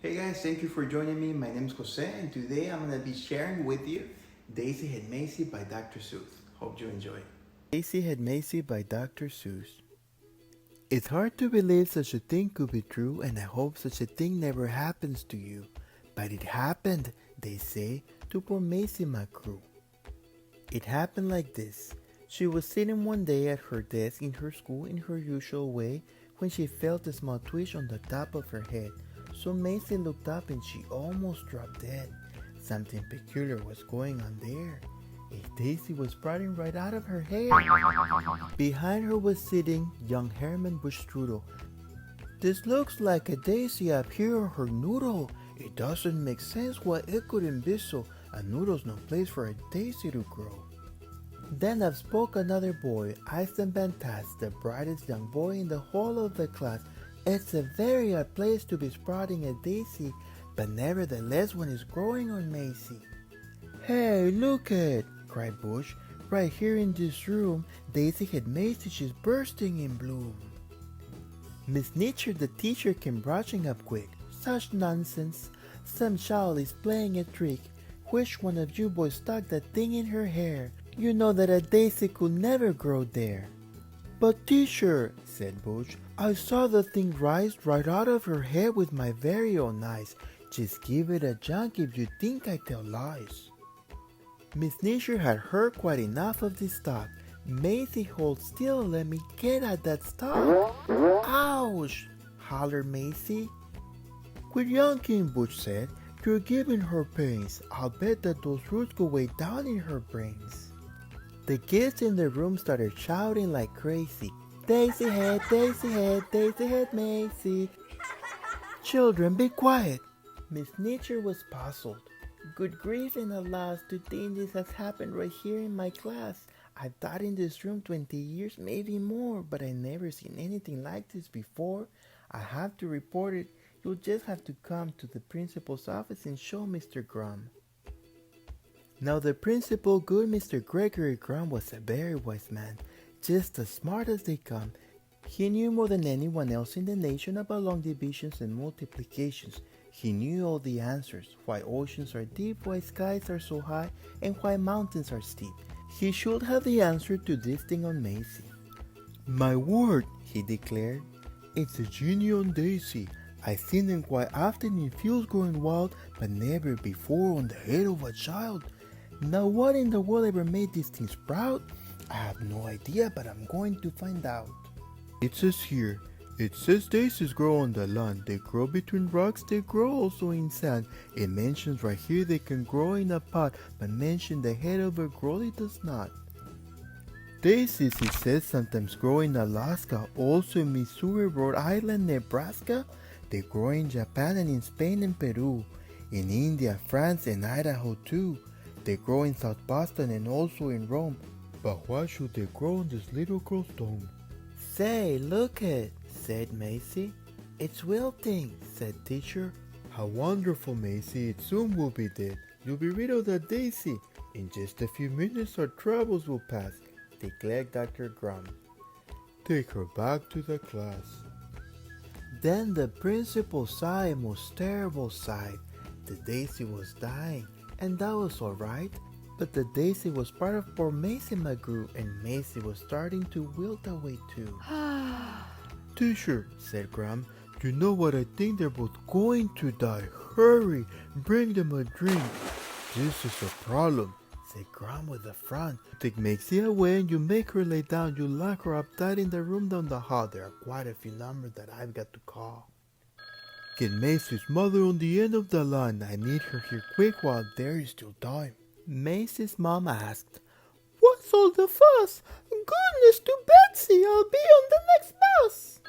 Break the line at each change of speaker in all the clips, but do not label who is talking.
Hey guys, thank you for joining me. My name is Jose, and today I'm going to be sharing with you Daisy Head Mayzie by Dr. Seuss. Hope you enjoy. Daisy Head Mayzie by Dr. Seuss. It's hard to believe such a thing could be true, and I hope such a thing never happens to you. But it happened, they say, to poor Mayzie McGrew. It happened like this. She was sitting one day at her desk in her school in her usual way when she felt a small twitch on the top of her head. So Mayzie looked up and she almost dropped dead. Something peculiar was going on there. A daisy was sprouting right out of her hair. Behind her was sitting young Herman Bushstrudel. This looks like a daisy up here on her noodle. It doesn't make sense why it couldn't be so. A noodle's no place for a daisy to grow. Then up spoke another boy, Eisenbahn Tast, the brightest young boy in the whole of the class. It's a very odd place to be sprouting a daisy, but nevertheless one is growing on Mayzie. Hey, look it, cried Bush. Right here in this room, Daisy Head Mayzie is bursting in bloom. Miss Nietzsche, the teacher, came rushing up quick. Such nonsense! Some child is playing a trick. Which one of you boys stuck that thing in her hair? You know that a daisy could never grow there. But teacher, said Bush, I saw the thing rise right out of her head with my very own eyes. Just give it a junk if you think I tell lies. Miss Nietzsche had heard quite enough of this talk. Mayzie, hold still, let me get at that stalk. Ouch! hollered Mayzie. Quit yonking, Bush said. You're giving her pains. I'll bet that those roots go way down in her brains. The kids in the room started shouting like crazy. Daisy Head, Daisy Head, Daisy Head Mayzie. Children, be quiet. Miss Nietzsche was puzzled. Good grief and alas, to think this has happened right here in my class. I've taught in this room 20 years, maybe more, but I never seen anything like this before. I have to report it. You'll just have to come to the principal's office and show Mr. Grum. Now the principal, good Mr. Gregory Grum, was a very wise man, just as smart as they come. He knew more than anyone else in the nation about long divisions and multiplications. He knew all the answers, why oceans are deep, why skies are so high, and why mountains are steep. He should have the answer to this thing on Mayzie. My word, he declared, it's a genie on Daisy. I've seen them quite often in fields growing wild, but never before on the head of a child. Now what in the world ever made this thing sprout? I have no idea, but I'm going to find out. It says here, it says daisies grow on the land. They grow between rocks, they grow also in sand. It mentions right here they can grow in a pot, but mention the head of a girl it does not. Daisies, it says, sometimes grow in Alaska, also in Missouri, Rhode Island, Nebraska. They grow in Japan and in Spain and Peru, in India, France, and Idaho too. They grow in South Boston and also in Rome. But why should they grow on this little girl's dome? Say, look it, said Mayzie. It's wilting, said teacher. How wonderful, Mayzie, it soon will be dead. You'll be rid of that daisy. In just a few minutes our troubles will pass, declared Dr. Grum. Take her back to the class. Then the principal sighed a most terrible sigh. The daisy was dying, and that was all right. But the daisy was part of poor Mayzie McGrew, and Mayzie was starting to wilt away too. Teacher, said Grum, you know what, I think they're both going to die. Hurry, bring them a drink. This is a problem, said Grum with a frown. Take Mayzie away and you make her lay down. You lock her up tight in the room down the hall. There are quite a few numbers that I've got to call. Get Maisie's mother on the end of the line. I need her here quick while there is still time. Maisie's mom asked, What's all the fuss? Goodness to Betsy, I'll be on the next bus.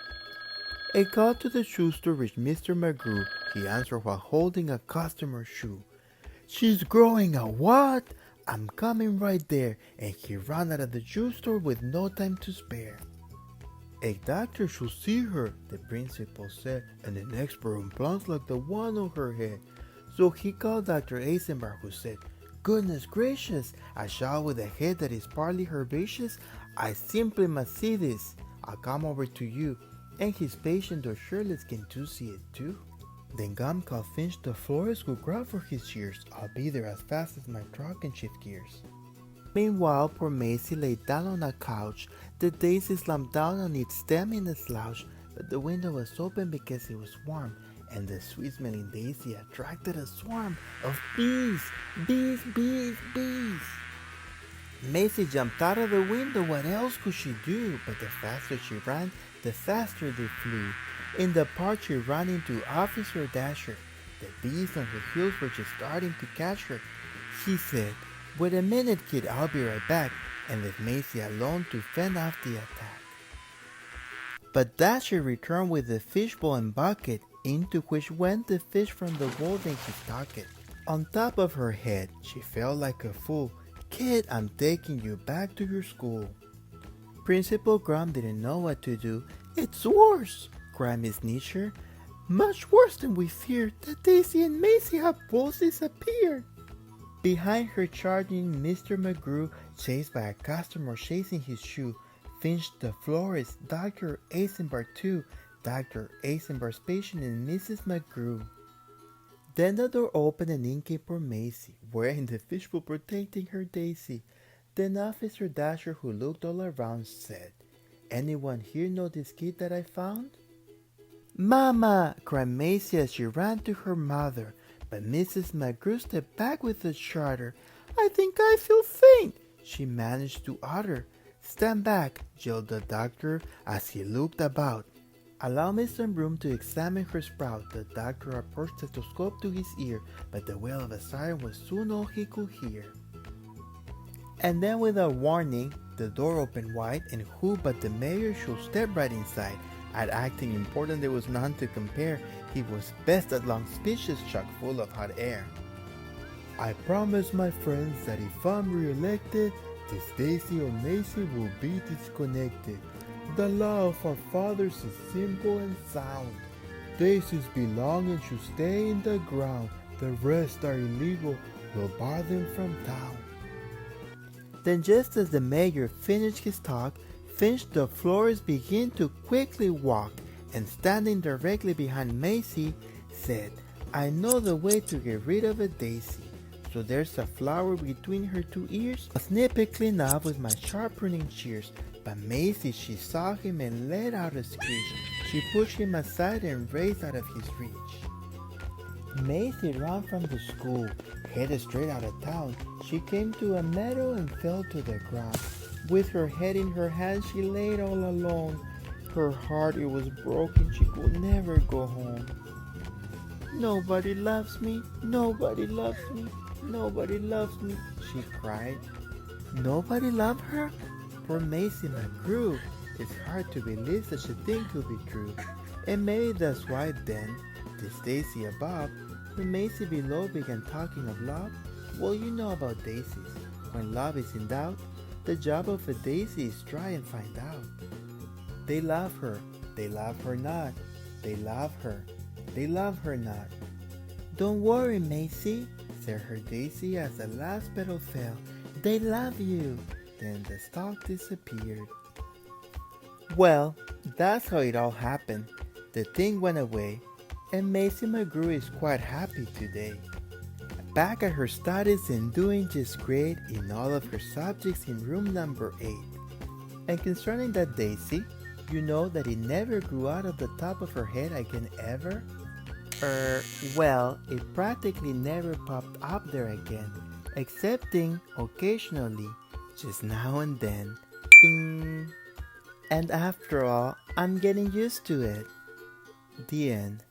A call to the shoe store reached Mr. McGrew. He answered while holding a customer's shoe. She's growing a what? I'm coming right there. And he ran out of the shoe store with no time to spare. A doctor should see her, the principal said, and an expert on plants like the one on her head. So he called Dr. Eisenberg, who said, Goodness gracious, a child with a head that is partly herbaceous? I simply must see this. I'll come over to you. And his patient or shirtless can too see it too. Then Gum called Finch the florist would grab for his shears. I'll be there as fast as my truck can shift gears. Meanwhile, poor Mayzie lay down on a couch. The daisy slumped down on its stem in a slouch, but the window was open because it was warm, and the sweet-smelling daisy attracted a swarm of bees, bees, bees, bees. Mayzie jumped out of the window. What else could she do? But the faster she ran, the faster they flew. In the park, she ran into Officer Dasher. The bees on her heels were just starting to catch her. He said, "Wait a minute, kid, I'll be right back," and left Mayzie alone to fend off the attack. But Dasher returned with the fishbowl and bucket, into which went the fish from the bowl in his pocket. On top of her head, she felt like a fool. "Kid, I'm taking you back to your school." Principal Grum didn't know what to do. "It's worse," cried Miss Nisher. "Much worse than we feared. The Daisy and Mayzie have both disappeared." Behind her charging Mr. McGrew, chased by a customer chasing his shoe. Finch the florist, Dr. Eisenberg too, Dr. Eisenberg's patient and Mrs. McGrew. Then the door opened and in came poor Mayzie, wearing the fishbowl protecting her daisy. Then Officer Dasher, who looked all around, said, "Anyone here know this kid that I found?" "Mama!" cried Mayzie as she ran to her mother. But Mrs. McGrew stepped back with a shudder. "I think I feel faint," she managed to utter. "Stand back," yelled the doctor as he looked about. "Allow Mr. Broom to examine her sprout." The doctor approached the stethoscope to his ear, but the wail of a siren was soon all he could hear. And then without warning, the door opened wide, and who but the mayor should step right inside. At acting important there was none to compare. He was best at long speeches chock full of hot air. "I promise my friends that if I'm re-elected, this Daisy or Mayzie will be disconnected. The law of our fathers is simple and sound. Daisies belong and should stay in the ground. The rest are illegal, we'll bar them from town." Then just as the mayor finished his talk, Finch the florist began to quickly walk, and standing directly behind Mayzie, said, "I know the way to get rid of a daisy. So there's a flower between her two ears. I'll snip it clean off with my sharp pruning shears." But Mayzie, she saw him and let out a screech. She pushed him aside and raced out of his reach. Mayzie ran from the school, headed straight out of town. She came to a meadow and fell to the ground. With her head in her hands, she laid all alone. Her heart, it was broken. She could never go home. "Nobody loves me, nobody loves me, nobody loves me," she cried. Nobody loved her? Poor Mayzie McGrew. It's hard to believe such a thing could be true. And maybe that's why then, this Daisy above, when Mayzie below began talking of love. Well, you know about daisies. When love is in doubt, the job of a daisy is try and find out. They love her not. They love her, they love her not. "Don't worry, Mayzie," said her daisy as the last petal fell. "They love you." Then the stalk disappeared. Well, that's how it all happened. The thing went away, and Mayzie McGrew is quite happy today. Back at her studies and doing just great in all of her subjects in room number 8. And concerning that daisy, you know that it never grew out of the top of her head again ever? Well, it practically never popped up there again, excepting occasionally, just now and then. Ding! And after all, I'm getting used to it. The end.